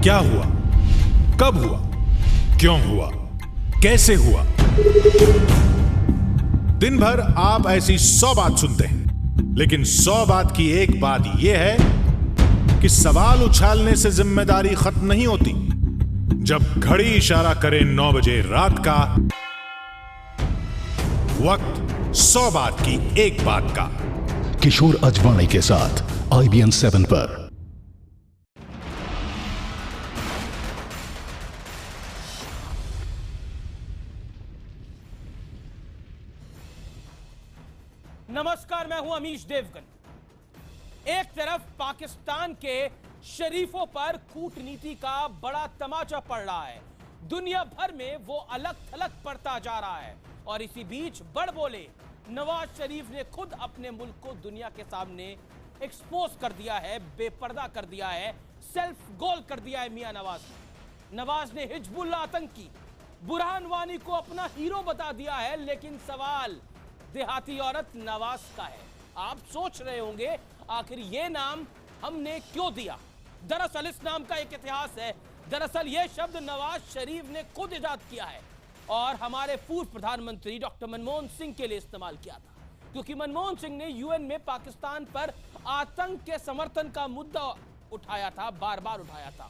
क्या हुआ, कब हुआ, क्यों हुआ, कैसे हुआ। दिन भर आप ऐसी 100 बात सुनते हैं, लेकिन 100 बात की एक बात यह है कि सवाल उछालने से जिम्मेदारी खत्म नहीं होती। जब घड़ी इशारा करे 9 बजे रात का, वक्त 100 बात की एक बात का। किशोर अजवाणी के साथ IBN 7 पर। नमस्कार, मैं हूं अमीश देवगन। एक तरफ पाकिस्तान के शरीफों पर कूटनीति का बड़ा तमाचा पड़ रहा है, दुनिया भर में वो अलग थलग पड़ता जा रहा है, और इसी बीच बड़बोले नवाज शरीफ ने खुद अपने मुल्क को दुनिया के सामने एक्सपोज कर दिया है, बेपर्दा कर दिया है, सेल्फ गोल कर दिया है। मियां नवाज ने हिजबुल्लाह आतंकी बुरहान वानी को अपना हीरो बता दिया है, लेकिन सवाल देहाती औरत नवाज का है। आप सोच रहे होंगे आखिर ये नाम हमने क्यों दिया। दरअसल इस नाम का एक इतिहास है। दरअसल यह शब्द नवाज शरीफ ने खुद इजाद किया है और हमारे पूर्व प्रधानमंत्री डॉक्टर मनमोहन सिंह के लिए इस्तेमाल किया था, क्योंकि मनमोहन सिंह ने यूएन में पाकिस्तान पर आतंक के समर्थन का मुद्दा उठाया था, बार बार उठाया था।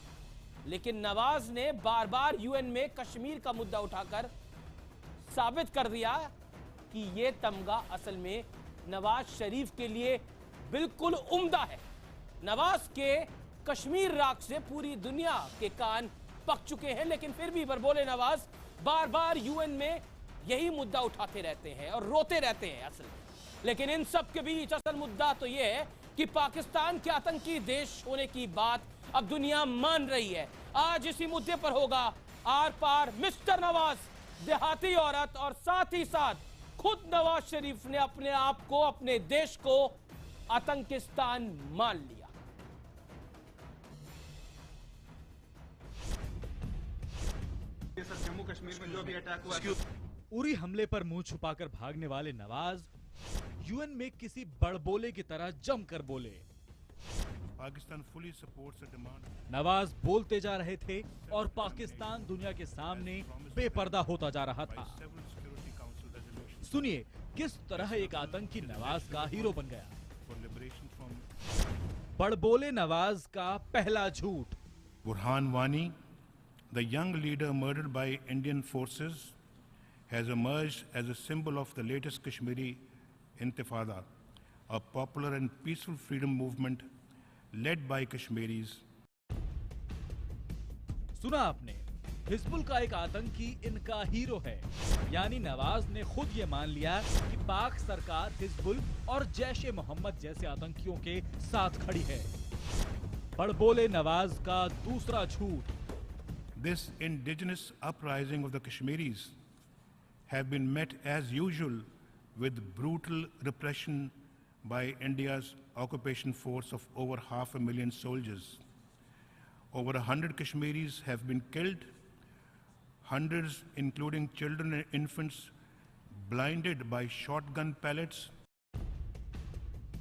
लेकिन नवाज ने बार बार यूएन में कश्मीर का मुद्दा उठाकर साबित कर दिया कि यह तमगा असल में नवाज शरीफ के लिए बिल्कुल उम्दा है। नवाज के कश्मीर राग से पूरी दुनिया के कान पक चुके हैं, लेकिन फिर भी बड़बोले नवाज बार बार यूएन में यही मुद्दा उठाते रहते हैं और रोते रहते हैं असल में। लेकिन इन सब के बीच असल मुद्दा तो यह है कि पाकिस्तान के आतंकी देश होने की बात अब दुनिया मान रही है। आज इसी मुद्दे पर होगा आर पार मिस्टर नवाज, देहाती औरत, और साथ ही साथ खुद नवाज शरीफ ने अपने आप को, अपने देश को आतंकिस्तान मान लिया। जम्मू कश्मीर में जो भी अटैक हुआ, उरी हमले पर मुंह छुपाकर भागने वाले नवाज यूएन में किसी बड़बोले की तरह जमकर बोले। Pakistan fully supports the demand. Nawaz बोलते जा रहे थे और पाकिस्तान दुनिया के सामने बेपर्दा होता जा रहा था। सुनिए किस तरह एक आतंकी नवाज का हीरो बन गया। बड़बोले नवाज का पहला झूठ। Burhan Wani, the young leader murdered by Indian forces, has emerged as a symbol of the latest Kashmiri Intifada, a popular and peaceful freedom movement led by Kashmiris. सुना आपने, हिजबुल का एक आतंकी इनका हीरो है। यानी नवाज ने खुद ये मान लिया कि पाक सरकार हिजबुल और जैश-ए मोहम्मद जैसे आतंकियों के साथ खड़ी है। बड़बोले नवाज का दूसरा झूठ। This indigenous uprising of the Kashmiris have been met as usual with brutal repression by India's occupation force of over 500,000 soldiers. Over 100 Kashmiris have been killed, hundreds including children and infants blinded by shotgun pellets.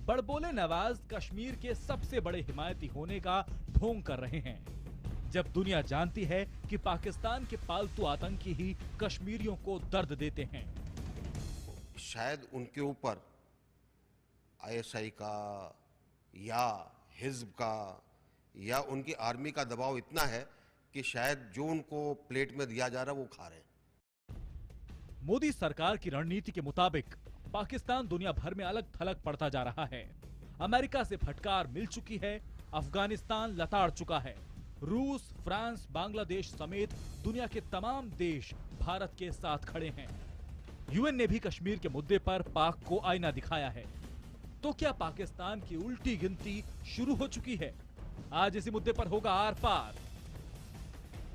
बड़बोले Nawaz Kashmir के सबसे बड़े हिमायती होने का ढोंग कर रहे हैं, जब दुनिया जानती है कि पाकिस्तान के पालतू आतंकी ही कश्मीरियों को दर्द देते हैं। शायद उनके ऊपर ISI का या हिज्ब का या उनकी आर्मी का दबाव इतना है कि शायद जो उनको प्लेट में दिया जा रहा है वो खा रहे हैं। मोदी सरकार की रणनीति के मुताबिक पाकिस्तान दुनिया भर में अलग थलग पड़ता जा रहा है। अमेरिका से फटकार मिल चुकी है, अफगानिस्तान लताड़ चुका है, रूस, फ्रांस, बांग्लादेश समेत दुनिया के तमाम देश भारत के साथ खड़े हैं। यूएन ने भी कश्मीर के मुद्दे पर पाक को आईना दिखाया है। तो क्या पाकिस्तान की उल्टी गिनती शुरू हो चुकी है? आज इसी मुद्दे पर होगा आर पार।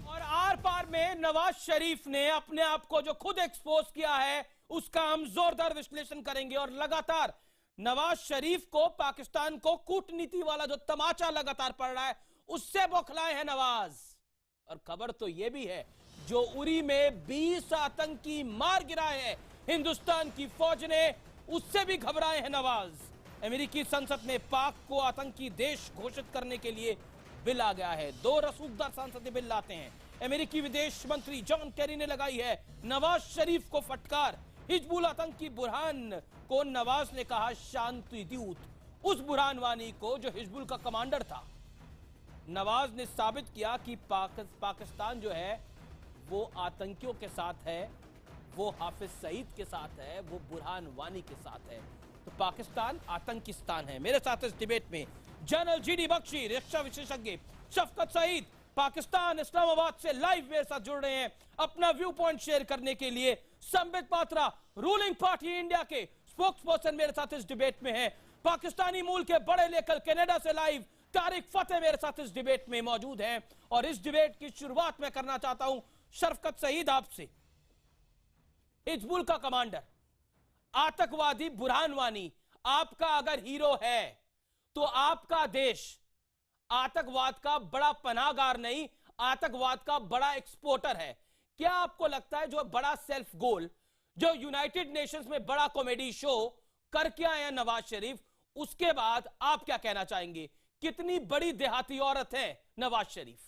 और आर पार में नवाज शरीफ ने अपने आप को जो खुद एक्सपोज किया है, उसका हम जोरदार विश्लेषण करेंगे। और लगातार नवाज शरीफ को, पाकिस्तान को कूटनीति वाला जो तमाचा लगातार पड़ रहा है, उससे बौखलाए हैं नवाज। और खबर तो यह भी है, जो उरी में 20 आतंकी मार गिराए हैं हिंदुस्तान की फौज ने, उससे भी घबराए हैं नवाज। अमेरिकी संसद ने पाक को आतंकी देश घोषित करने के लिए बिल आ गया है। 2 रसूखदार सांसद बिल लाते हैं। अमेरिकी विदेश मंत्री जॉन केरी ने लगाई है नवाज शरीफ को फटकार। हिजबुल आतंकी बुरहान को नवाज ने कहा शांति दूत। उस बुरहान वानी को जो हिजबुल का कमांडर था, नवाज ने साबित किया कि पाकिस्तान जो है वो आतंकियों के साथ है, वो हाफिज सईद के साथ है, वो बुरहान वानी के साथ है। तो पाकिस्तान आतंकिस्तान है। मेरे साथ इस डिबेट में जनरल जीडी बख्शी, रक्षा विशेषज्ञ शफकत सईद, पाकिस्तान इस्लामाबाद से लाइव मेरे साथ जुड़ रहे हैं अपना व्यू पॉइंट शेयर करने के लिए। Sambit Patra, ruling party India के स्पोक्स पर्सन, मेरे साथ इस डिबेट में है। पाकिस्तानी मूल के बड़े लेखक कनाडा से लाइव तारिक फतेह मेरे साथ इस डिबेट में मौजूद हैं। और इस डिबेट की शुरुआत मैं करना चाहता हूं शफकत सईद आपसे। हिजबुल का कमांडर, आतंकवादी बुरहान वानी आपका अगर हीरो है तो आपका देश आतंकवाद का बड़ा पनाहगार नहीं, आतंकवाद का बड़ा एक्सपोर्टर है। क्या आपको लगता है जो बड़ा सेल्फ गोल, जो यूनाइटेड नेशंस में बड़ा कॉमेडी शो करके आए हैं नवाज शरीफ, उसके बाद आप क्या कहना चाहेंगे? कितनी बड़ी देहाती औरत है नवाज शरीफ?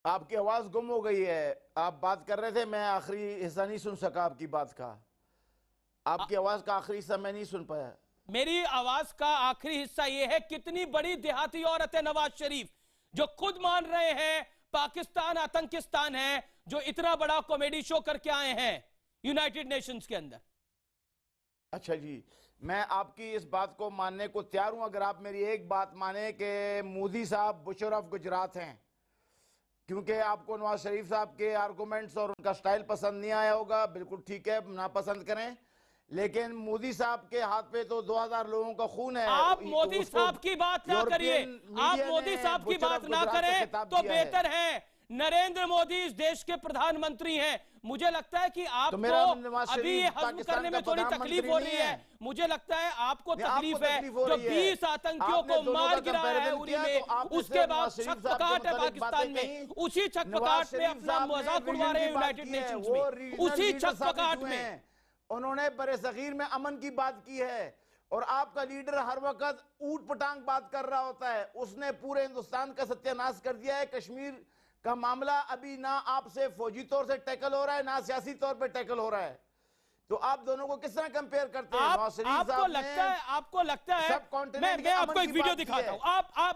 आपकी आवाज गुम हो गई है। आप बात कर रहे थे, मैं आखिरी हिस्सा नहीं सुन सका आपकी बात का। आपकी आवाज का आखिरी हिस्सा मैं नहीं सुन पाया। मेरी आवाज का आखिरी हिस्सा यह है, कितनी बड़ी देहाती औरत है नवाज शरीफ, जो खुद मान रहे हैं पाकिस्तान आतंकिस्तान है, जो इतना बड़ा कॉमेडी शो करके आए हैं यूनाइटेड नेशंस के अंदर। अच्छा जी, मैं आपकी इस बात को मानने को तैयार हूं अगर आप मेरी एक बात माने कि मोदी साहब बुशर ऑफ गुजरात हैं। क्योंकि आपको नवाज शरीफ साहब के आर्गुमेंट्स और उनका स्टाइल पसंद नहीं आया होगा, बिल्कुल ठीक है, ना पसंद करें, लेकिन मोदी साहब के हाथ पे तो 2000 लोगों का खून है। आप मोदी साहब की बात ना करिए, आप मोदी साहब की बात ना करें तो बेहतर है। नरेंद्र मोदी इस देश के प्रधानमंत्री हैं। मुझे लगता है कि आपको अभी ये हजम करने में थोड़ी तकलीफ हो रही है। मुझे लगता है आपको तकलीफ है जो 20 आतंकियों को मार गिराया है उरी में, उसके बाद छकपकाट है पाकिस्तान में, उसी छकपकाट में अपना मजाक उड़ा रहे हैं यूनाइटेड नेशंस में, उसी छकपकाट में उन्होंने बरे-सगीर में अमन की बात की है। और आपका लीडर हर वक्त ऊट पटांग बात कर रहा होता है। उसने पूरे हिंदुस्तान का सत्यानाश कर दिया है। कश्मीर का मामला अभी ना आपसे फौजी तौर से टैकल हो रहा है, ना सियासी तौर पे टैकल हो रहा है। तो आप दोनों को किस तरह कंपेयर करते हैं? आपको लगता है मैं आपको एक वीडियो दिखाता हूं,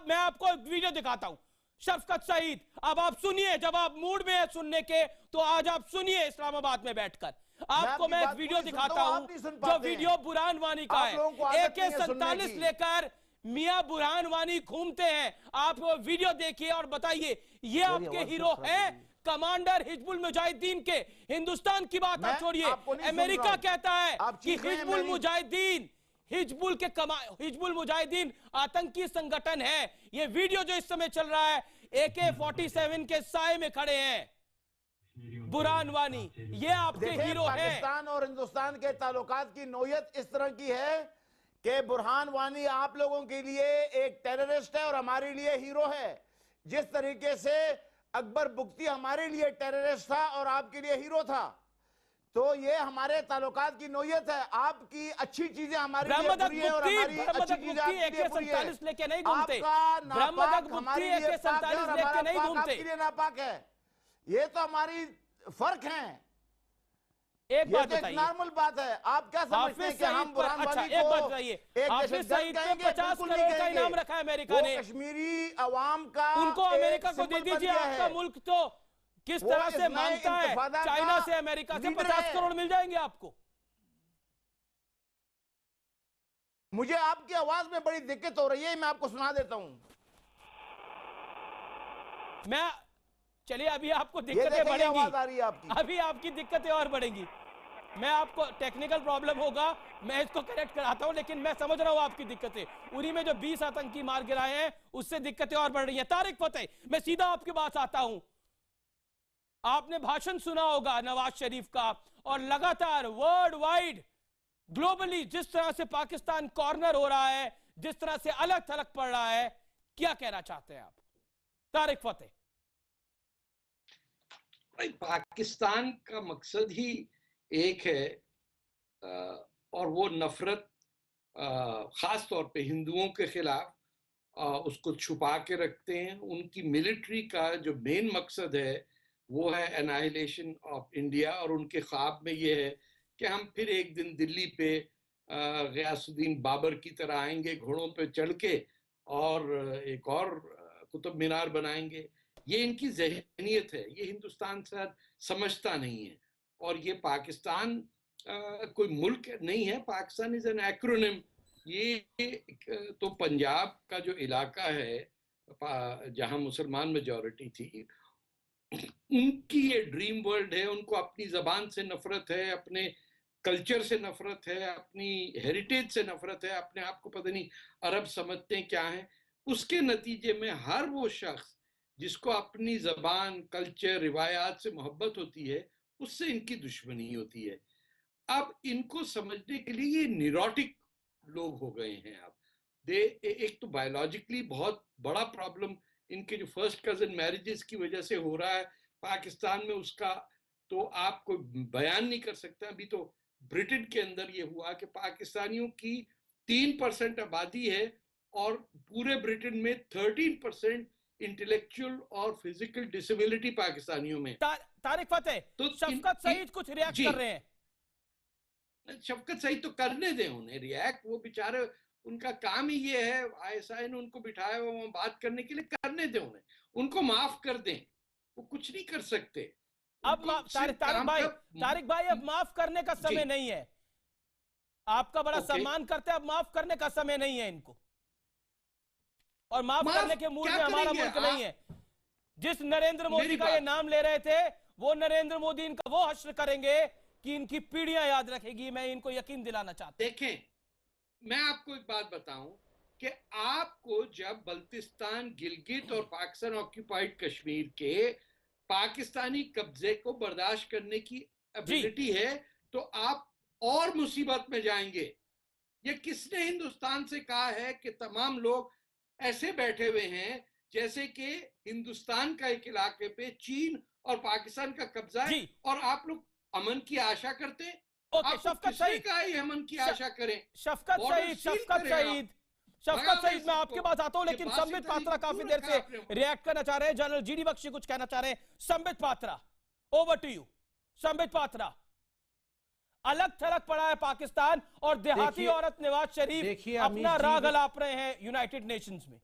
मैं आपको एक वीडियो दिखाता हूं शफकत सईद। अब आप सुनिए, जब आप मूड में है सुनने के तो आज आप सुनिए इस्लामाबाद में बैठकर। आपको मैं एक वीडियो दिखाता हूं, जो वीडियो बुरहान वानी का है। AK-47 लेकर मियां बुरहान वानी घूमते हैं। आप वो वीडियो देखिए और बताइए, ये आपके हीरो हैं, कमांडर हिजबुल मुजाहिदीन के। हिंदुस्तान की बात आप छोड़िए, अमेरिका कहता है कि हिजबुल मुजाहिदीन हिजबुल मुजाहिदीन आतंकी संगठन है। ये वीडियो जो इस समय चल रहा है, AK-47 के साए में खड़े हैं बुरहान वानी, ये आपके हीरो हैं। पाकिस्तान और हिंदुस्तान के ताल्लुकात की नौयत इस तरह की है कि बुरहान वानी आप लोगों के लिए एक टेररिस्ट है और हमारे लिए हीरो है। जिस तरीके से अकबर बुख्ती हमारे लिए टेररिस्ट था और आपके लिए हीरो था, तो ये हमारे ताल्लुकात की नौयत है। आपकी अच्छी चीजें हमारे लिए बुरी है और हमारी अच्छी चीजें आपके लिए बुरी है। लेके नहीं घूमते, आपका नापाक हमारे लिए पाक है और हमारा पाक आपके लिए नापाक है। ये तो हमारी फर्क है। एक बात तो एक नॉर्मल बात है। आप क्या समझते हैं कि हम बुरहान वानी को एक बात बताइए, हाफिज सईद पे 50 करोड़ का इनाम रखा है अमेरिका ने। कश्मीरी अवाम का उनको अमेरिका को दे दीजिए। आपका मुल्क तो किस तरह से मांगता है, चाइना से अमेरिका से 50 करोड़ मिल जाएंगे आपको। मुझे आपकी आवाज में बड़ी दिक्कत हो रही है, मैं आपको सुना देता हूं। चलिए, अभी आपको दिक्कतें बढ़ेंगी, आवाज आ रही है आपकी। अभी आपकी दिक्कतें और बढ़ेंगी। मैं आपको टेक्निकल प्रॉब्लम होगा, मैं इसको करेक्ट कराता हूं, लेकिन मैं समझ रहा हूं आपकी दिक्कतें। उरी में जो 20 आतंकी मार गिराए हैं, उससे दिक्कतें और बढ़ रही हैं। तारिक फतेह, मैं सीधा आपके पास आता हूं। आपने भाषण सुना होगा नवाज शरीफ का, और लगातार वर्ल्ड वाइड ग्लोबली जिस तरह से पाकिस्तान कॉर्नर हो रहा है, जिस तरह से अलग थलग पड़ रहा है, क्या कहना चाहते हैं आप तारिक फतेह? पाकिस्तान का मकसद ही एक है, और वो नफरत खास तौर पे हिंदुओं के खिलाफ उसको छुपा के रखते हैं। उनकी मिलिट्री का जो मेन मकसद है वो है एनाहिलेशन ऑफ इंडिया, और उनके ख्वाब में ये है कि हम फिर एक दिन दिल्ली पे गयासुद्दीन बाबर की तरह आएंगे घोड़ों पे चढ़ के और एक और कुतुब मीनार बनाएंगे। ये इनकी ज़हनियत है, ये हिंदुस्तान से समझता नहीं है। और ये पाकिस्तान कोई मुल्क नहीं है, पाकिस्तान इज एन एक्रोनिम। ये तो पंजाब का जो इलाका है जहां मुसलमान मेजॉरिटी थी, उनकी ये ड्रीम वर्ल्ड है। उनको अपनी जबान से नफरत है, अपने कल्चर से नफरत है, अपनी हेरिटेज से नफरत है, अपने आप को पता नहीं अरब समझते हैं क्या है। उसके नतीजे में हर वो शख्स जिसको अपनी जबान, कल्चर, रिवायात से मोहब्बत होती है, उससे इनकी दुश्मनी होती है। अब इनको समझने के लिए ये न्यूरोटिक लोग हो गए हैं। अब एक तो बायोलॉजिकली बहुत बड़ा प्रॉब्लम इनके जो फर्स्ट कजन मैरिजेस की वजह से हो रहा है पाकिस्तान में, उसका तो आप कोई बयान नहीं कर सकता। अभी तो ब्रिटेन के अंदर ये हुआ कि पाकिस्तानियों की 3% आबादी है और पूरे ब्रिटेन में 13% इंटेलेक्चुअल और फिजिकल डिसेबिलिटी पाकिस्तानियों में। तारिक फतेह, तो शफकत सईद कुछ रिएक्ट कर रहे हैं। शफकत सईद तो करने दें उन्हें रिएक्ट, वो बेचारे, उनका काम ही ये है, आईएसआई ने उनको बिठाया वो बात करने के लिए, करने दें उन्हें, उनको माफ कर दें, वो कुछ नहीं कर सकते। अब तारिक भाई अब माफ करने का समय नहीं है। आपका बड़ा सम्मान करते हैं, अब माफ करने का समय नहीं है इनको, और माफ करने के मूड में हमारा मुल्क नहीं है। जिस नरेंद्र मोदी का ये नाम ले रहे थे, वो नरेंद्र मोदी इनका वो हश्र करेंगे कि इनकी पीढ़ियां याद रखेगी। मैं इनको यकीन दिलाना चाहता हूं। देखें, मैं आपको एक बात बताऊं कि आपको जब बल्तिस्तान, गिलगित और पाकिस्तान ऑक्यूपाइड कश्मीर के पाकिस्तानी कब्जे को बर्दाश्त करने की एबिलिटी है, तो आप और मुसीबत में जाएंगे। ये किसने हिंदुस्तान से कहा है कि तमाम लोग ऐसे बैठे हुए हैं जैसे कि हिंदुस्तान का एक इलाके पे चीन और पाकिस्तान का कब्जा है और आप लोग अमन की आशा करते हैं? शफकत सईद का ही अमन की आशा करें? शफकत सईद मैं आपके पास आता हूं, लेकिन संबित पात्रा काफी देर से रिएक्ट करना चाह रहे हैं। जनरल जीडी बख्शी कुछ कहना चाह रहे हैं। Sambit Patra, over to you. Sambit Patra, अलग थलग पड़ा है पाकिस्तान और देहाती औरत नवाज शरीफ अपना राग अलाप रहे हैं यूनाइटेड नेशंस में।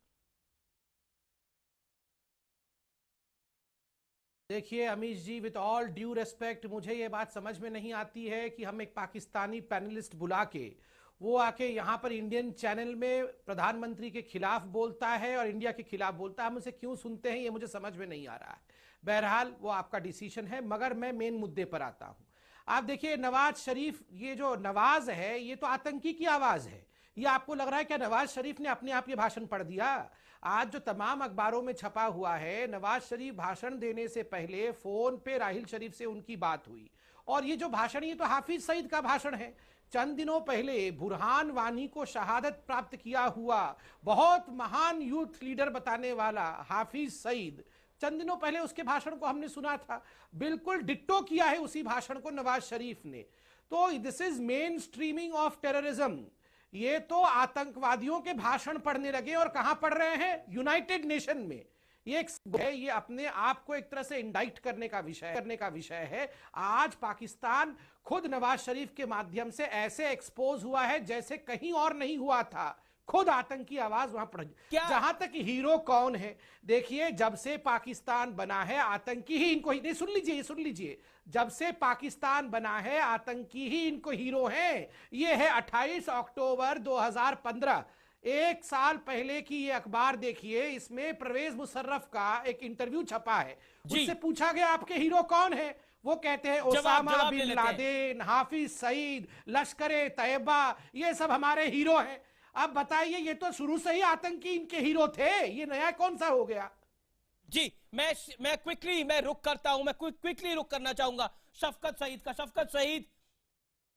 देखिए अमीश जी, विद ऑल ड्यू रेस्पेक्ट, मुझे ये बात समझ में नहीं आती है कि हम एक पाकिस्तानी पैनलिस्ट बुला के वो आके यहाँ पर इंडियन चैनल में प्रधानमंत्री के खिलाफ बोलता है और इंडिया के खिलाफ बोलता है। हम उसे क्यों सुनते हैं ये मुझे समझ में नहीं आ रहा है। बहरहाल वो आपका डिसीजन है, मगर मैं मेन मुद्दे पर आता हूँ। आप देखिए नवाज शरीफ, ये जो नवाज है ये तो आतंकी की आवाज है। ये आपको लग रहा है क्या नवाज शरीफ ने अपने आप ये भाषण पढ़ दिया? आज जो तमाम अखबारों में छपा हुआ है, नवाज शरीफ भाषण देने से पहले फोन पे राहिल शरीफ से उनकी बात हुई, और ये जो भाषण ये तो हाफिज सईद का भाषण है। चंद दिनों पहले बुरहान वानी को शहादत प्राप्त किया हुआ बहुत महान यूथ लीडर बताने वाला हाफिज सईद, चंद दिनों पहले उसके भाषण को हमने सुना था। बिल्कुल डिट्टो किया है उसी भाषण को नवाज शरीफ ने। तो this is main streaming of terrorism. ये तो आतंकवादियों के भाषण पढ़ने लगे, और कहां पढ़ रहे हैं? यूनाइटेड नेशन में। ये अपने आप को एक तरह से इंडाइट करने का विषय है। आज पाकिस्तान खुद नवाज शरीफ के माध्यम से ऐसे एक्सपोज हुआ है जैसे कहीं और नहीं हुआ था। खुद आतंकी आवाज वहां पड़। जहां तक हीरो कौन है, देखिए जब से पाकिस्तान बना है आतंकी ही इनको, नहीं सुन लीजिए, जब से पाकिस्तान बना है आतंकी ही इनको हीरो हैं। ये है 28 अक्टूबर 2015, एक साल पहले की ये अखबार देखिए, इसमें परवेज मुशर्रफ का एक इंटरव्यू छपा है। उससे पूछा गया आपके हीरो कौन है, वो कहते हैं Osama bin Laden, Hafiz Saeed, लश्कर तैयबा, ये सब हमारे हीरो हैं। अब बताइए, ये तो शुरू से ही आतंकी इनके हीरो थे, ये नया कौन सा हो गया? जी मैं क्विकली रुक करता हूं, मैं क्विकली रुक करना चाहूंगा शफकत सईद का। शफकत सईद,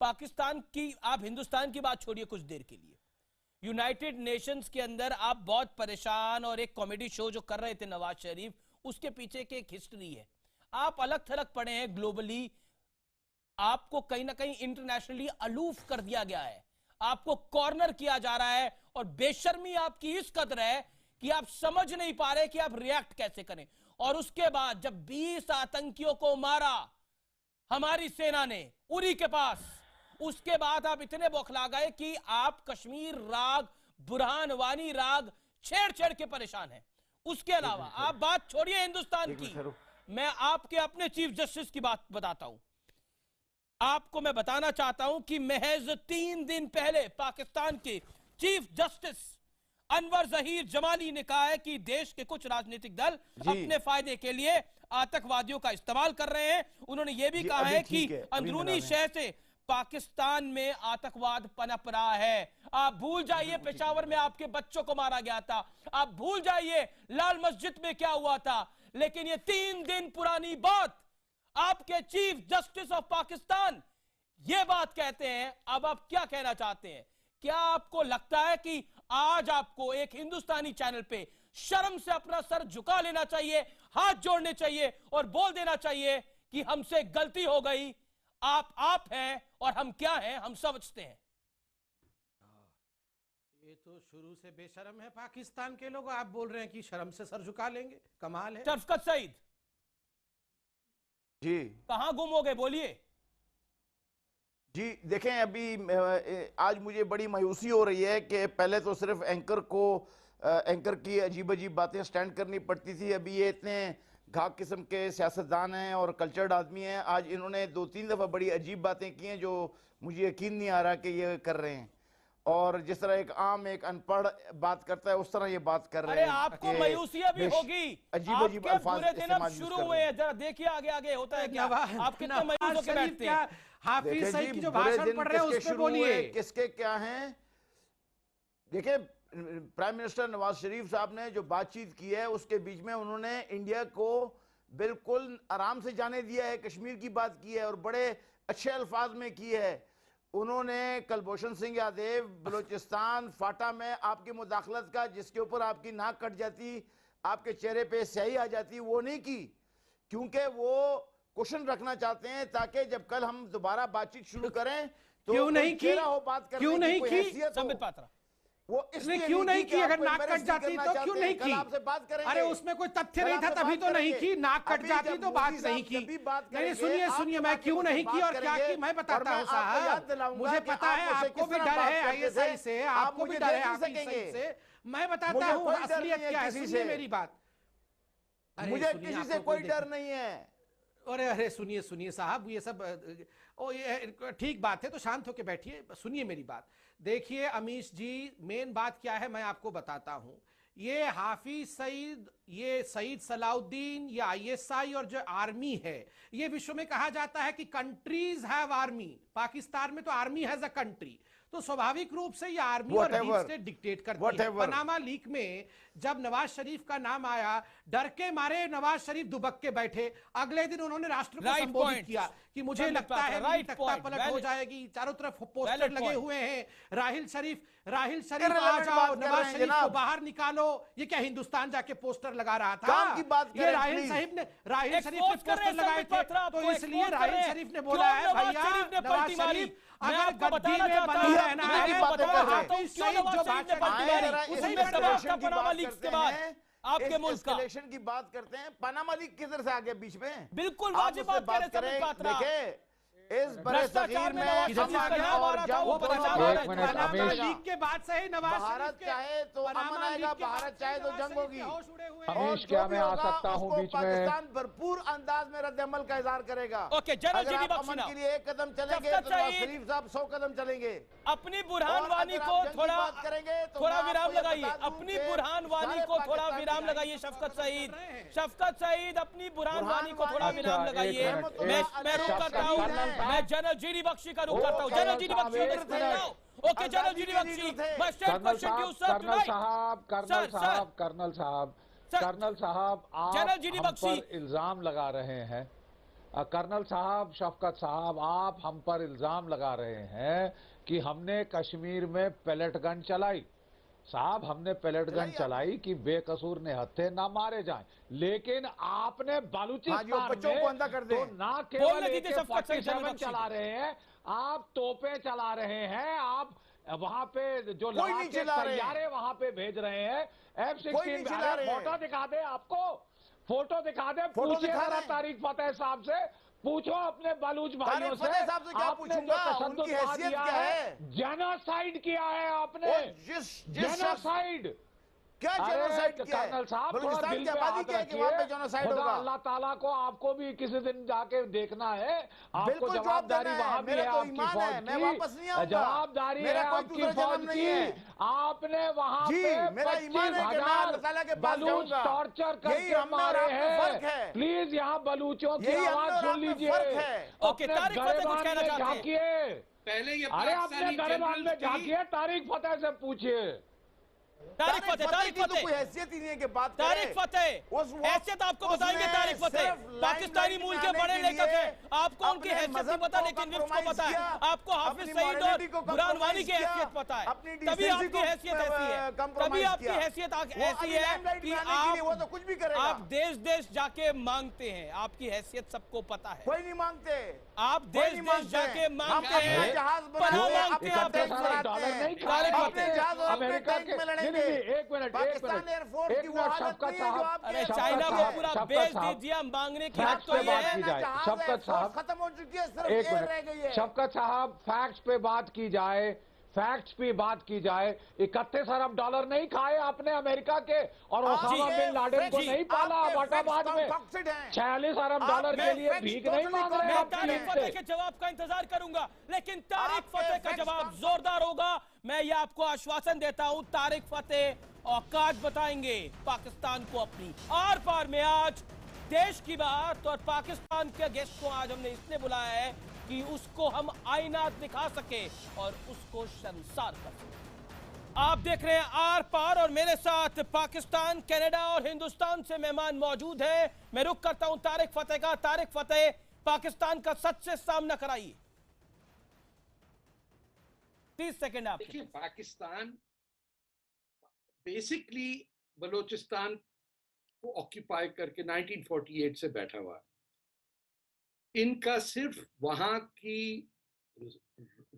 पाकिस्तान की, आप हिंदुस्तान की बात छोड़िए कुछ देर के लिए, यूनाइटेड नेशंस के अंदर आप बहुत परेशान, और एक कॉमेडी शो जो कर रहे थे नवाज शरीफ, उसके पीछे की एक हिस्ट्री है। आप अलग थलग पड़े हैं ग्लोबली, आपको कहीं ना कहीं इंटरनेशनली अलूफ कर दिया गया है, आपको कॉर्नर किया जा रहा है, और बेशर्मी आपकी इस कदर है कि आप समझ नहीं पा रहे कि आप रिएक्ट कैसे करें। और उसके बाद जब 20 आतंकियों को मारा हमारी सेना ने उरी के पास, उसके बाद आप इतने बौखला गए कि आप कश्मीर राग, बुरहान वानी राग छेड़ छेड़ के परेशान हैं। उसके अलावा आप बात छोड़िए हिंदुस्तान की, मैं आपके अपने चीफ जस्टिस की बात बताता हूं। आपको मैं बताना चाहता हूं कि महज 3 दिन पहले पाकिस्तान के चीफ जस्टिस अनवर जहीर जमाली ने कहा है कि देश के कुछ राजनीतिक दल अपने फायदे के लिए आतंकवादियों का इस्तेमाल कर रहे हैं। उन्होंने यह भी कहा है कि अंदरूनी शह से पाकिस्तान में आतंकवाद पनप रहा है। आप भूल जाइए पेशावर में आपके बच्चों को मारा गया था, आप भूल जाइए लाल मस्जिद में क्या हुआ था, लेकिन ये 3 दिन पुरानी बात आपके चीफ जस्टिस ऑफ पाकिस्तान ये बात कहते हैं। अब आप क्या कहना चाहते हैं? क्या आपको लगता है कि आज आपको एक हिंदुस्तानी चैनल पे शर्म से अपना सर झुका लेना चाहिए, हाथ जोड़ने चाहिए और बोल देना चाहिए कि हमसे गलती हो गई, आप हैं और हम क्या हैं हम समझते हैं? ये तो शुरू से बेशरम है पाकिस्तान के लोग, आप बोल रहे हैं कि शर्म से सर झुका लेंगे, कमाल है। शफकत सईद जी कहां गुम हो गए, बोलिए। जी देखें, अभी आज मुझे बड़ी मायूसी हो रही है कि पहले तो सिर्फ एंकर की अजीब अजीब बातें स्टैंड करनी पड़ती थी। अभी ये इतने घाक किस्म के सियासतदान हैं और कल्चर्ड आदमी हैं, आज इन्होंने 2-3 दफ़ा बड़ी अजीब बातें की हैं जो मुझे यकीन नहीं आ रहा कि ये कर रहे हैं। और जिस तरह एक आम एक अनपढ़ बात करता है उस तरह ये बात कर रहे हैं। आपको मायूसिया भी होगी, अजीब अजीब अल्फाज इस्तेमाल शुरू हुए हैं, जरा देखिए आगे आगे होता है क्या, आप कितने मायूस होकर बैठते हैं। हाफिज सईद की जो भाषण पढ़ रहे हैं उस पे बोलिए, किसके क्या हैं। देखिए प्राइम मिनिस्टर नवाज शरीफ साहब ने जो बातचीत की है उसके बीच में उन्होंने इंडिया को बिल्कुल आराम से जाने दिया है, कश्मीर की बात की है और बड़े अच्छे अल्फाज में की है। उन्होंने कुलभूषण सिंह यादव बलूचिस्तान फाटा में आपकी मुदाखलत का, जिसके ऊपर आपकी नाक कट जाती, आपके चेहरे पे स्याही आ जाती, वो नहीं की, क्योंकि वो क्वेश्चन रखना चाहते हैं ताकि जब कल हम दोबारा बातचीत शुरू करें तो क्यों नहीं की, हो बात करने क्यों नहीं की, संबित पात्रा वो इसलिए क्यों नहीं की? अगर नाक कट जाती तो क्यों नहीं की? आपसे बात करेंगे। अरे उसमें कोई तथ्य नहीं था तभी तो नहीं की, नाक कट जाती तो बात नहीं की। नहीं सुनिए मैं क्यों नहीं की और क्या की मैं बताता हूँ साहब, मुझे पता है आपको भी डर है आईएसआई से, आपको भी डर है आईएसआई से, मैं बताता हूँ असलियत क्या है। सुनिए मेरी बात, मुझे किसी से कोई डर नहीं है। अरे सुनिए साहब, ये सब ये ठीक बात है तो शांत होकर बैठिए, सुनिए मेरी बात। देखिए अमीश जी, मेन बात क्या है मैं आपको बताता हूं। ये हाफिज सईद, ये सईद सलाउद्दीन, ये आईएसआई और जो आर्मी है, ये विश्व में कहा जाता है कि कंट्रीज हैव आर्मी, पाकिस्तान में तो आर्मी हैज अ कंट्री, तो स्वाभाविक रूप से ये आर्मी और डीप स्टेट डिक्टेट करती है। पनामा लीक में जब नवाज शरीफ का नाम आया, डर के मारे नवाज शरीफ दुबक के बैठे, अगले दिन उन्होंने राष्ट्र को संबोधित किया कि मुझे लगता है कि तख्ता पलट हो जाएगी, चारों तरफ पोस्टर लगे हुए हैं, राहिल शरीफ आ जाओ, नवाज शरीफ को बाहर निकालो। ये क्या हिंदुस्तान जाके पोस्टर लगा रहा था? ये राहिल शरीफ ने पोस्टर लगाए थे, तो इसलिए राहिल शरीफ ने बोला है भैया नवाज शरीफ अगर गद्दी में बना रहना है के बाद आपके मुल्क का इलेक्शन की बात करते हैं, पनामा लीक किधर से आ गया बीच में? बिल्कुल वाजिब बात करें। देखिए इस बड़े तस्वीर में लीग के बाद से ही नवाज भारत चाहे तो अमन आएगा, भारत चाहे तो जंग होगी। अमीश क्या मैं आ सकता हूँ बीच में? पाकिस्तान भरपूर अंदाज में रद्द अमल का इजहार करेगा। अगर आप अमन के लिए 1 कदम चलेंगे तो नवाज शरीफ साहब 100 कदम चलेंगे। अपनी बुरहान वानी को थोड़ा विराम लगाइए, अपनी बुरहान वानी को थोड़ा विराम लगाइए। शफकत सईद अपनी बुरहान वानी को थोड़ा विराम लगाइए। मैं रुक करता हूँ, मैं जनरल जीडी बख्शी का रुख करता हूं। General GD Bakshi okay, general GD Bakshi, मैं straight question to sir tonight. Colonel साहब आप हम पर इल्जाम लगा रहे हैं, कर्नल साहब, शफकत साहब आप हम पर इल्जाम लगा रहे हैं कि हमने कश्मीर में पेलेट गन चलाई। साहब हमने पेलेट गन चलाई कि बेकसूर निहत्थे ना मारे जाएं, लेकिन आपने बलूचिस्तान में तो ना केवल AK-47 चला रहे हैं, आप तोपें चला रहे हैं, आप वहां पे जो लड़ाके तैयारे वहां पे भेज रहे हैं, F-16। फोटो दिखा दे, आपको फोटो दिखा दे, पूछिए जरा तारिक फतेह साहब से, पूछो अपने बलूच भाइयों से, आपने जो तशद्दुद किया है, जेनोसाइड किया है आपने, जेनोसाइड। क्या जेनोसाइड किया है? कर्नल साहब थोड़ा बलूचिस्तान दिल की पे आबादी हाथ क्या है कि वहां पे रखिए, जेनोसाइड खुदा होगा? अल्लाह ताला को आपको भी किसी दिन जाके देखना है, आपको बिल्कुल जवाब जवाबदारी देना है, वहां भी मेरा है तो आपकी ईमान है, फौज मैं वापस नहीं की, आऊंगा, जवाबदारी है मेरा कोई आपकी दूसरा फौज जन्म नहीं की। है। आपने वहां जी, पे मेरा ईमान है कि मैं अल्लाह ताला के पास 25,000 बलूच जाऊंगा। टॉर्चर यही करके हम में और मारे आप में फर्क हैं। है। प्लीज यहाँ बलूचों की यही हम में आवाज और सुन आप में लीजिए, फर्क है। ओके, अपने तारिक फतेह कुछ गरेबान कहना में चाहते हैं। झांकिए, पहले ये अरे अपने पाकिस्तानी गरेबान में जनरल्स की झांकिए, तारिक फतेह से पूछिए। तारिक फतेह की तो कोई हैसियत ही नहीं है कि बात करे। तारिक फतेह उस वक्त हैसियत आपको बताएंगे। तारिक फतेह सिर्फ पाकिस्तानी मूल के बड़े लेखक हैं, आपको उनकी हैसियत नहीं पता, लेकिन विप्स को पता है। आपको हाफिज सईद और बुरहान वानी की हैसियत पता है, तभी आपकी हैसियत ऐसी है, तभी आपकी हैसियत ऐसी है कि आप देश देश जाके मांगते हैं। आपकी हैसियत सबको पता है, कोई नहीं मांगते, आप देश देश जाके मांगते हैं, पनाह मांगते हैं। आप अमेरिका के एक मिनट शफकत साहब, अरे चाइना को पूरा बेच दीजिए, मांगने की हक तो ये है। शफकत साहब खत्म हो चुकी है, सिर्फ एक एयर रह गई मिनट, है। शफकत साहब फैक्ट्स पे बात की जाए, फैक्ट्स पे बात की जाए। 31 अरब डॉलर नहीं खाए आपने अमेरिका के, और ओसामा बिन लादेन को नहीं पाला अबाटाबाद में। 46 अरब डॉलर के लिए भीख नहीं मांग रहे मैं आप तारिक फतेह के जवाब का इंतजार करूंगा, लेकिन तारिक फतेह का जवाब जोरदार होगा। मैं ये आपको आश्वासन देता हूं, तारिक फतेह औकात बताएंगे पाकिस्तान को अपनी। आर पार में आज देश की बात, और पाकिस्तान के गेस्ट को आज हमने इसलिए बुलाया है कि उसको हम आईना दिखा सके और उसको शर्मसार कर सके। आप देख रहे हैं आर पार, और मेरे साथ पाकिस्तान, कनाडा और हिंदुस्तान से मेहमान मौजूद है। मैं रुक करता हूं तारिक फतेह का। तारिक फतेह, पाकिस्तान का सच से सामना कराइए। 30 सेकंड आप। देखिए, पाकिस्तान बेसिकली बलूचिस्तान को ऑक्यूपाई करके 1948 से बैठा हुआ। इनका सिर्फ वहां की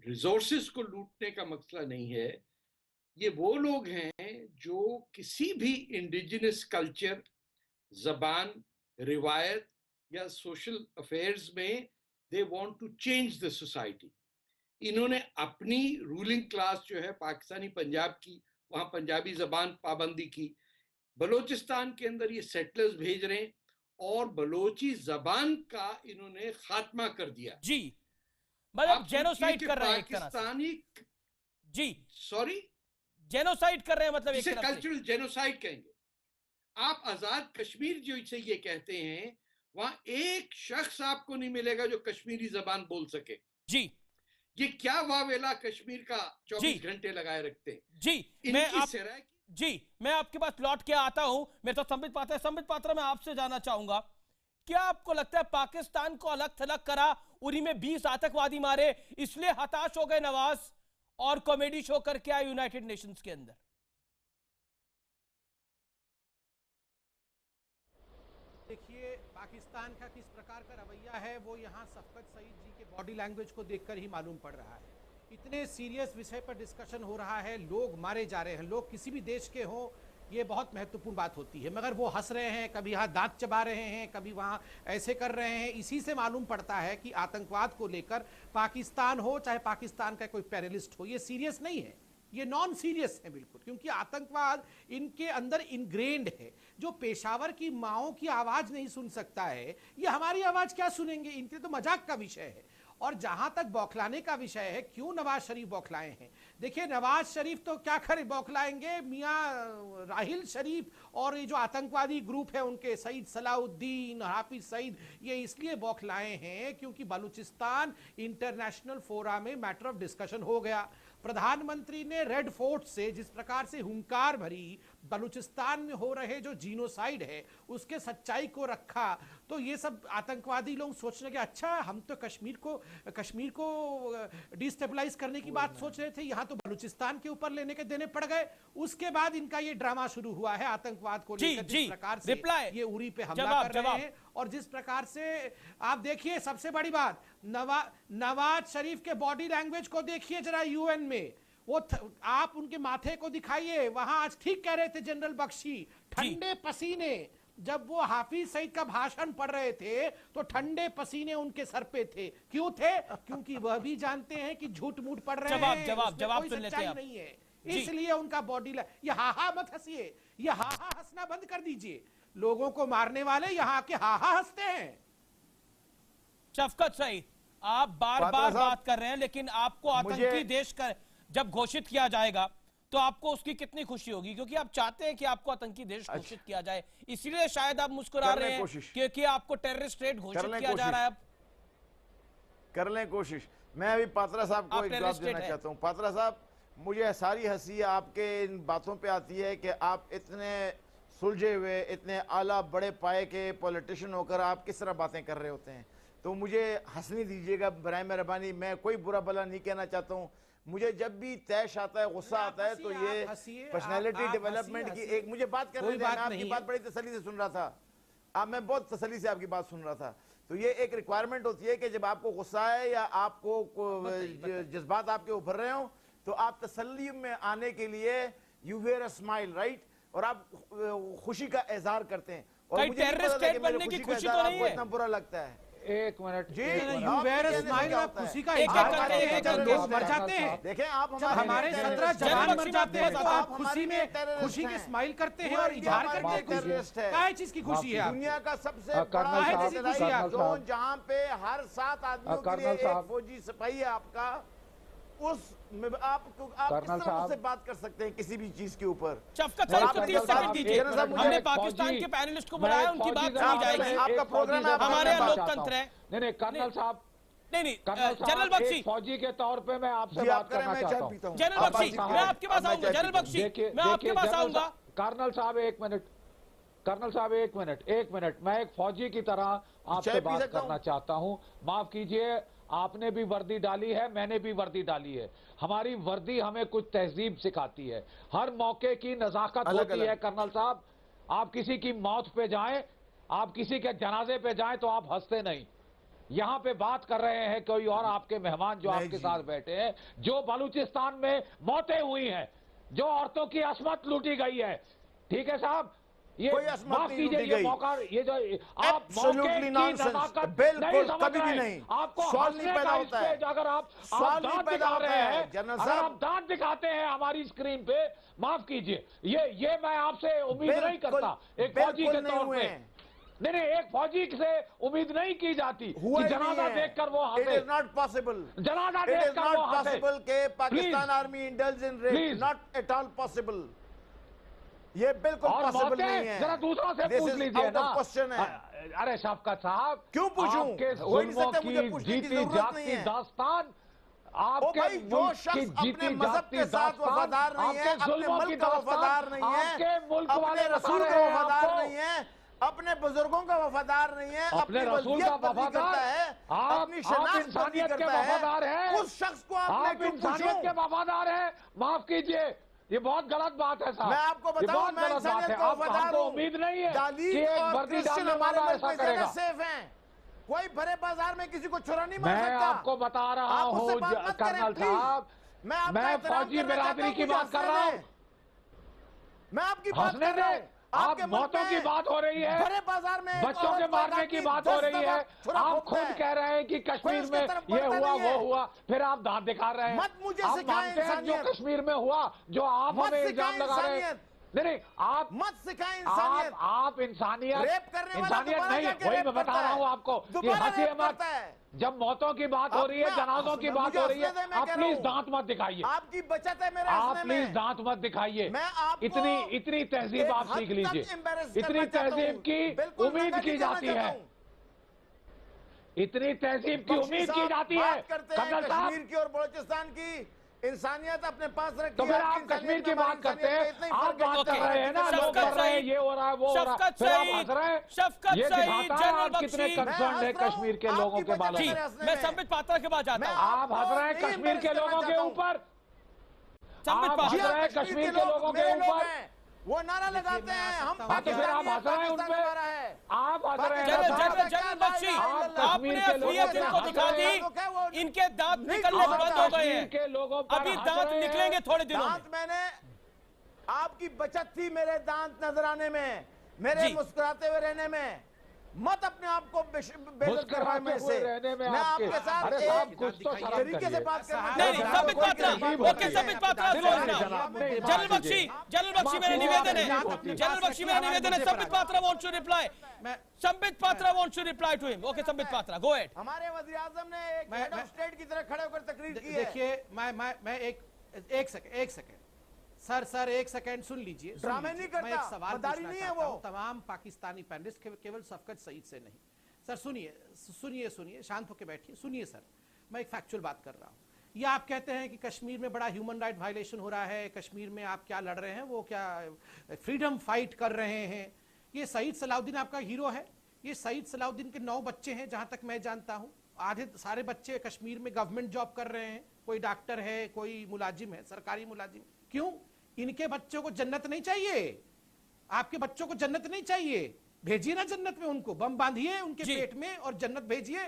रिसोर्सेज को लूटने का मसला नहीं है। ये वो लोग हैं जो किसी भी इंडिजिनस कल्चर, जबान, रिवायत या सोशल अफेयर्स में they want to change the society. इन्होंने अपनी रूलिंग क्लास जो है पाकिस्तानी पंजाब की, वहां पंजाबी जबान पाबंदी की, बलूचिस्तान के अंदर ये सेटलर्स भेज रहे हैं और बलोची जबान का इन्होंने खात्मा कर दिया। जी, मतलब जेनोसाइड कर रहे हैं एक तरह से। पाकिस्तानी, जी सॉरी, जेनोसाइड कर रहे हैं, मतलब इसे कल्चरल जेनोसाइड कहेंगे। आप आजाद कश्मीर जो इसे ये कहते हैं, वहां एक शख्स आपको नहीं मिलेगा जो कश्मीरी जबान बोल सके। जी, ये क्या वावेला कश्मीर का 24 घंटे लगाए रखते हैं। जी, मैं आपके पास लौट के आता हूं। मेरे तो संबित पात्रा, मैं आपसे जानना चाहूंगा, क्या आपको लगता है पाकिस्तान को अलग थलग करा, उरी में 20 आतंकवादी मारे, इसलिए हताश हो गए नवाज और कॉमेडी शो करके आए यूनाइटेड नेशंस के अंदर? देखिए, पाकिस्तान का किस प्रकार का रवैया है वो यहाँ शफकत सईद जी के बॉडी लैंग्वेज को देखकर ही मालूम पड़ रहा है। इतने सीरियस विषय पर डिस्कशन हो रहा है, लोग मारे जा रहे हैं, लोग किसी भी देश के हों, ये बहुत महत्वपूर्ण बात होती है, मगर वो हंस रहे हैं, कभी यहाँ दांत चबा रहे हैं, कभी वहाँ ऐसे कर रहे हैं। इसी से मालूम पड़ता है कि आतंकवाद को लेकर पाकिस्तान हो चाहे पाकिस्तान का कोई पैनलिस्ट हो, ये सीरियस नहीं है, ये नॉन सीरियस है बिल्कुल, क्योंकि आतंकवाद इनके अंदर इनग्रेन्ड है। जो पेशावर की माओं की आवाज नहीं सुन सकता है, ये हमारी आवाज क्या सुनेंगे? इनके तो मजाक का विषय है। और जहां तक बौखलाने का विषय है, क्यों नवाज शरीफ बौखलाए हैं? देखिए, नवाज शरीफ तो क्या खरे बौखलाएंगे, मियां राहिल शरीफ और ये जो आतंकवादी ग्रुप है उनके, सईद सलाउद्दीन, हाफिज सईद, ये इसलिए बौखलाए हैं क्योंकि बलूचिस्तान इंटरनेशनल फोरम में मैटर ऑफ डिस्कशन हो गया। प्रधानमंत्री ने रेड फोर्ट से जिस प्रकार से हुंकार भरी बलूचिस्तान में हो रहे जो जीनोसाइड है उसके सच्चाई को रखा, तो ये सब आतंकवादी लोग सोच रहे कि अच्छा हम तो कश्मीर को डिस्टेबलाइज करने की बात सोच रहे थे, यहाँ तो बलूचिस्तान के ऊपर लेने के देने पड़ गए। उसके बाद इनका ये ड्रामा शुरू हुआ है आतंकवाद को लेकर, जिस प्रकार से ये उरी पे हमला कर रहे हैं और जिस प्रकार से आप देखिए, सबसे बड़ी बात नवाज शरीफ के बॉडी लैंग्वेज को देखिए जरा। यूएन में वो आप उनके माथे को दिखाइए, वहां आज ठीक कह रहे थे जनरल बख्शी, ठंडे पसीने, जब वो हाफिज सईद का भाषण पढ़ रहे थे तो ठंडे पसीने उनके सर पे थे। क्यों थे? क्योंकि वह भी जानते हैं कि झूठ मूठ पढ़ रहे हैं, जवाब सुन लेते हैं नहीं है, इसलिए उनका बॉडी ये हाहा मत हंसिए, ये हाहा हंसना बंद कर दीजिए। लोगों को मारने वाले यहाँ के हाहा हंसते हैं। शफकत सईद, आप बार बार बात कर रहे हैं, लेकिन आपको आतंकी देश का जब घोषित किया जाएगा तो आपको उसकी कितनी खुशी होगी? क्योंकि आप चाहते हैं कि आपको आतंकी देश घोषित किया जाए, इसलिए शायद आप मुस्कुरा रहे हैं क्योंकि आपको टेररिस्ट स्टेट घोषित किया जा रहा है। अब कर लें कोशिश। मैं अभी पात्रा साहब को एक जवाब देना चाहता हूं। पात्रा साहब, मुझे सारी हंसी आपके इन बातों पे आती है कि आप इतने सुलझे हुए, इतने आला बड़े पाए के पॉलिटिशियन होकर आप किस तरह बातें कर रहे होते हैं। तो मुझे हंसने दीजिएगा बराए मेहरबानी, मैं कोई बुरा भला नहीं कहना चाहता हूँ। मुझे जब भी तैश आता है, गुस्सा आता है, तो ये पर्सनैलिटी डेवलपमेंट की एक मुझे बात कर रहे थे, मैं आपकी बात बड़ी तसल्ली से सुन रहा था। मैं बहुत तसल्ली से आपकी बात सुन रहा था। तो ये एक रिक्वायरमेंट होती है कि जब आपको गुस्सा है या आपको जज्बात आपके उभर रहे हो, तो आप तसल्ली में आने के लिए you wear a smile, right, और आप खुशी का इजहार करते हैं। और मुझे टेररिस्ट स्टेट बनने की खुशी तो नहीं है, इतना बुरा लगता है। एक मिनट जी, यू वेयर अ स्माइल, आप खुशी का इजहार करते हैं जब लोग मर जाते हैं। देखें, आप हमारे 17 जवान मर जाते हैं तो आप खुशी की स्माइल करते हैं और इजहार करते हैं। क्या चीज की खुशी है? दुनिया का सबसे बड़ा जोन जहां पे हर 7 आदमियों के लिए एक फौजी सिपाही है आपका, उस आप किस तरह से बात कर सकते हैं किसी भी चीज के ऊपर? शफकत साहब को 30 सेकंड दीजिए। हमने पाकिस्तान के पैनलिस्ट को बुलाया, उनकी बात सुनी जाएगी। आपका प्रोग्राम है, हमारे यहाँ लोकतंत्र है। नहीं, कर्नल साहब, नहीं, जनरल बख्शी, फौजी के तौर पे मैं आपसे बात करना चाहता हूँ। जनरल बख्शी, मैं आपके पास आऊंगा। जनरल बख्शी, मैं आपके पास आऊंगा। कर्नल साहब एक मिनट, कर्नल साहब एक मिनट, मैं एक फौजी की तरह आपसे बात करना चाहता हूँ। माफ कीजिए, आपने भी वर्दी डाली है, मैंने भी वर्दी डाली है। हमारी वर्दी हमें कुछ तहजीब सिखाती है, हर मौके की नजाकत होती है। कर्नल साहब, आप किसी की मौत पे जाएं, आप किसी के जनाजे पे जाएं तो आप हंसते नहीं। यहां पे बात कर रहे हैं कोई और आपके मेहमान जो आपके साथ बैठे हैं, जो बलूचिस्तान में मौतें हुई हैं, जो औरतों की असमत लूटी गई है। ठीक है साहब, ये माफ कीजिए, ये मौका, ये जो आप बिल्कुल कभी भी नहीं, आपको सवाल नहीं पैदा होता है। अगर आप दांत दिखा रहे हैं, अगर आप दांत दिखाते हैं हमारी स्क्रीन पे, माफ कीजिए, ये मैं आपसे उम्मीद नहीं करता एक फौजी के तौर पे। नहीं, एक फौजी से उम्मीद नहीं की जाती कि जनाजा देखकर वो हंसे। इट इज नॉट पॉसिबल, जनाजा देखकर वो हंसे। पॉसिबल के Pakistan army indulge in rape, not at all possible. ये बिल्कुल पॉसिबल नहीं है। जरा दूसरों से पूछ लीजिए ना। क्वेश्चन है। अरे शफकत साहब, क्यों पूछूं? आपके जुल्मों की जीती जागती दास्तान, आपके जो शख्स अपने मजहब के साथ वफादार नहीं है, अपने मुल्क का वफादार नहीं है, अपने रसूल का वफादार नहीं है, अपने बुजुर्गों का वफादार नहीं है, अपने रसूल का वफादार है, अपनी शनाख्त इंसानियत के वफादार है, उस शख्स को आपने इंसानियत के वफादार है। माफ कीजिए, ये बहुत गलत बात है साहब। मैं आपको बताऊं, मैं इंसानियत का वफादार हूं। उम्मीद नहीं है कि एक वर्दी डालने वाला ऐसा करेगा। सेफ हैं, कोई भरे बाजार में किसी को छुरा नहीं मार सकता। मैं आपको बता रहा हूं कर्नल साहब, मैं फौजी बिरादरी की बात कर रहा हूं। मैं आपकी बात कर रहा हूं। आप मौतों की बात हो रही है, भरे बाजार में बच्चों के मारने की बात हो रही है, आप खुद कह रहे हैं कि कश्मीर में ये हुआ वो हुआ, फिर आप दांत दिखा रहे हैं। मत मुझे आप मानते हैं जो कश्मीर में हुआ, जो आप हमें इल्जाम लगा रहे हैं। नहीं, आप मत सिखाएं इंसानियत। आप इंसानियत, रेप करने वाला इंसानियत नहीं, वही मैं बता रहा हूँ आपको कि हंसी मत। जब मौतों की बात हो रही है, जनाजों की बात हो रही है, आप प्लीज दांत मत दिखाइए। आपकी बचत है मेरे, आप प्लीज दांत मत दिखाइए। इतनी तहजीब आप सीख लीजिए। इतनी तहजीब की उम्मीद की जाती है, इतनी तहजीब की उम्मीद की जाती है। कश्मीर की और बलूचिस्तान की इंसानियत अपने पास रखी। तो फिर आप कश्मीर की बात करते हैं, आप बात कर रहे हैं ना, लोग कर रहे हैं ये हो रहा है वो हो रहा है, फिर आप हंस रहे हैं। ये दिखाता है आप कितने कंसर्न है कश्मीर के लोगों के बारे में। मैं संबित पात्रा के बाद जाता हूं। आप हंस रहे हैं कश्मीर के लोगों के ऊपर, आप हंस रहे हैं कश्मीर के लोगों के ऊपर, वो नारा लगाते हैं हम, तो फिर आप हंस रहे हैं उनपे, आप हंस रहे हैं। जनरल बख्शी, आपने असलियत इनको दिखा दी, इनके दांत निकलने बंद हो गए हैं, अभी दांत निकलेंगे थोड़े दिनों में। मैंने आपकी बचत थी मेरे दांत नजर आने में, मेरे मुस्कुराते हुए रहने में, मत अपने आप को बेइज्जत करवाएं में से। मैं आपके साथ एक तरीके से बात करना नहीं, संबित पात्रा, ओके संबित पात्रा, जनरल बख्शी मेरा निवेदन है, जनरल बख्शी मेरा निवेदन है, Sambit Patra wants to reply, Sambit Patra wants to reply to him. Okay Sambit Patra, go ahead. हमारे वज़ीर आज़म ने एक हेड ऑफ स्टेट की तरह खड़े होकर तकरीर की है। देखिए मैं एक सेकंड सर एक सेकंड सुन लीजिए। ड्रामे नहीं करता, मैं एक सवाल पूछना नहीं है चाहता वो हूं तमाम पाकिस्तानी पैनलिस्ट, केवल शफकत सईद से नहीं। सर सुनिए, शांत होकर बैठिए, सुनिए सर, मैं एक फैक्चुअल बात कर रहा हूं। ये आप कहते हैं कि कश्मीर में बड़ा ह्यूमन राइट वायलेशन हो रहा है, कश्मीर में आप क्या लड़ रहे हैं, वो क्या फ्रीडम फाइट कर रहे हैं। ये सईद सलाउद्दीन आपका हीरो है। ये सईद सलाउद्दीन के 9 बच्चे हैं जहां तक मैं जानता हूं, आधे सारे बच्चे कश्मीर में गवर्नमेंट जॉब कर रहे हैं, कोई डॉक्टर है, कोई मुलाजिम है, सरकारी मुलाजिम। क्यों इनके बच्चों को जन्नत नहीं चाहिए? आपके बच्चों को जन्नत नहीं चाहिए? भेजिए ना जन्नत में, उनको बम बांधिए उनके पेट में और जन्नत भेजिए।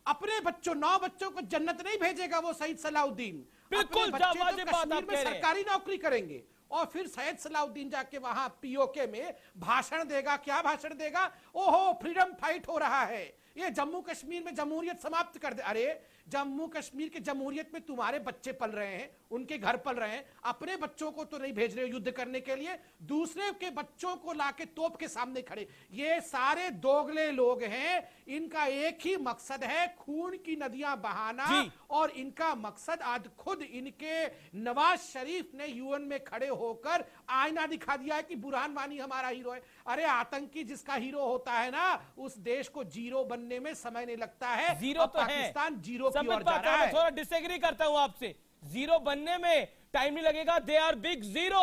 अपने बच्चों 9 बच्चों को जन्नत नहीं भेजेगा वो सईद सलाउद्दीन। बिल्कुल कश्मीर में सरकारी नौकरी करेंगे और फिर सैयद सलाउद्दीन जाके वहां पीओके में भाषण देगा। क्या भाषण देगा? ओहो फ्रीडम फाइट हो रहा है, ये जम्मू कश्मीर में जमहूरियत समाप्त कर दे। अरे जम्मू कश्मीर के जमहूरियत में तुम्हारे बच्चे पल रहे हैं, उनके घर पल रहे हैं, अपने बच्चों को तो नहीं भेज रहे हो युद्ध करने के लिए, दूसरे के बच्चों को लाके तोप के सामने खड़े। ये सारे दोगले लोग हैं, इनका एक ही मकसद है खून की नदियां बहाना। और इनका मकसद आज खुद इनके नवाज शरीफ ने यूएन में खड़े होकर आईना दिखा दिया है कि बुरहान वानी हमारा हीरो है। अरे आतंकी जिसका हीरो होता है ना, उस देश को जीरो बनने में समय नहीं लगता है। जीरो तो पाकिस्तान जीरो मैं थोड़ा डिसएग्री करता हूं आपसे, जीरो बनने में टाइम नहीं लगेगा। They are big zero.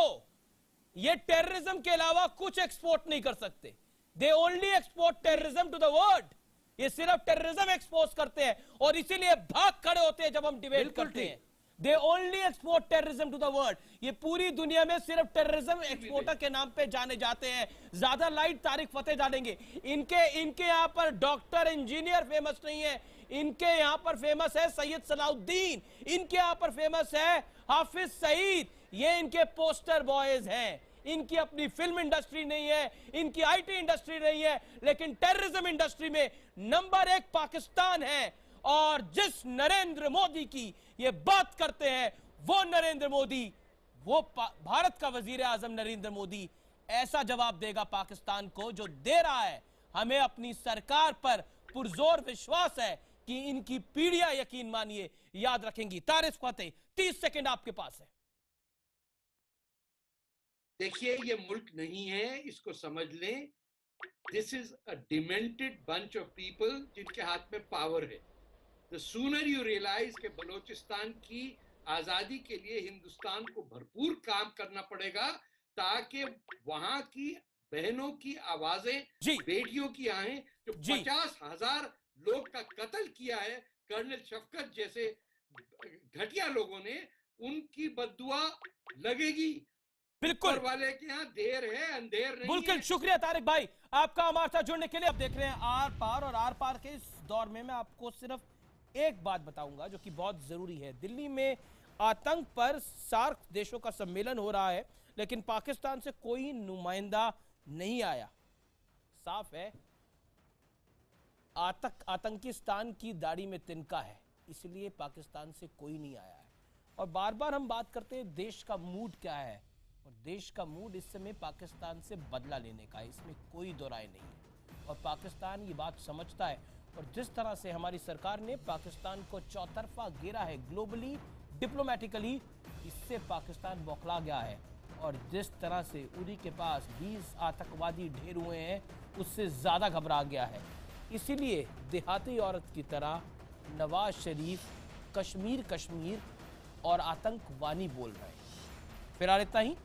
ये टेररिज्म के अलावा कुछ एक्सपोर्ट नहीं कर सकते। They only export terrorism to the world. ये सिर्फ टेररिज्म एक्सपोज करते हैं और इसीलिए भाग खड़े होते हैं जब हम डिबेट करते हैं। They only export terrorism to the world. ये पूरी दुनिया में सिर्फ टेररिज्म एक्सपोर्टर के नाम पे जाने जाते हैं। ज्यादा लाइट तारिक फतेह जानेंगे। इनके यहाँ पर डॉक्टर इंजीनियर फेमस नहीं है, इनके यहाँ पर फेमस है सैयद सलाउद्दीन, इनके यहाँ पर फेमस है हाफिज सईद। ये इनके पोस्टर बॉयज हैं। इनकी अपनी फिल्म इंडस्ट्री नहीं है, इनकी आईटी इंडस्ट्री नहीं है, लेकिन टेररिज्म इंडस्ट्री में नंबर 1 पाकिस्तान है। और जिस नरेंद्र मोदी की ये बात करते हैं, वो नरेंद्र मोदी, वो भारत का वजीर आजम नरेंद्र मोदी ऐसा जवाब देगा पाकिस्तान को जो दे रहा है। हमें अपनी सरकार पर पुरजोर विश्वास है कि इनकी पीढ़ियां, यकीन मानिए, याद रखेंगी। तारिक फतेह 30 सेकंड आपके पास है। देखिए, ये मुल्क नहीं है, इसको समझ लें। This is a demented bunch of people जिनके हाथ में पावर है। द सूनर यू रियलाइज के बलोचिस्तान की आजादी के लिए हिंदुस्तान को भरपूर काम करना पड़ेगा ताकि वहां की बहनों की आवाजें, बेटियों की आए। जो 50,000 लोग का कत्ल किया है कर्नल शफकत जैसे घटिया लोगों ने, उनकी बद्दुआ लगेगी। बिल्कुल वाले के यहाँ देर है, अंधेर नहीं। बिल्कुल शुक्रिया तारिक भाई आपका हमारे साथ जुड़ने के लिए। अब देख रहे हैं आर पार, और आर पार के इस दौर में मैं आपको सिर्फ एक बात बताऊंगा जो कि बहुत जरूरी है। दिल्ली में आतंक पर सार्क देशों का सम्मेलन हो रहा है, लेकिन पाकिस्तान से कोई नुमाइंदा नहीं आया। साफ है आतंकिस्तान की दाढ़ी में तिनका है, इसलिए पाकिस्तान से कोई नहीं आया है। और बार बार हम बात करते हैं देश का मूड क्या है, और देश का मूड इस समय पाकिस्तान से बदला लेने का है, इसमें कोई दो राय नहीं है। और पाकिस्तान ये बात समझता है, और जिस तरह से हमारी सरकार ने पाकिस्तान को चौतरफा घेरा है ग्लोबली, डिप्लोमेटिकली, इससे पाकिस्तान बौखला गया है। और जिस तरह से उरी के पास 20 आतंकवादी ढेर हुए हैं, उससे ज़्यादा घबरा गया है। इसीलिए देहाती औरत की तरह नवाज शरीफ कश्मीर और आतंकवादी बोल रहे हैं। फिलहाल इतना ही।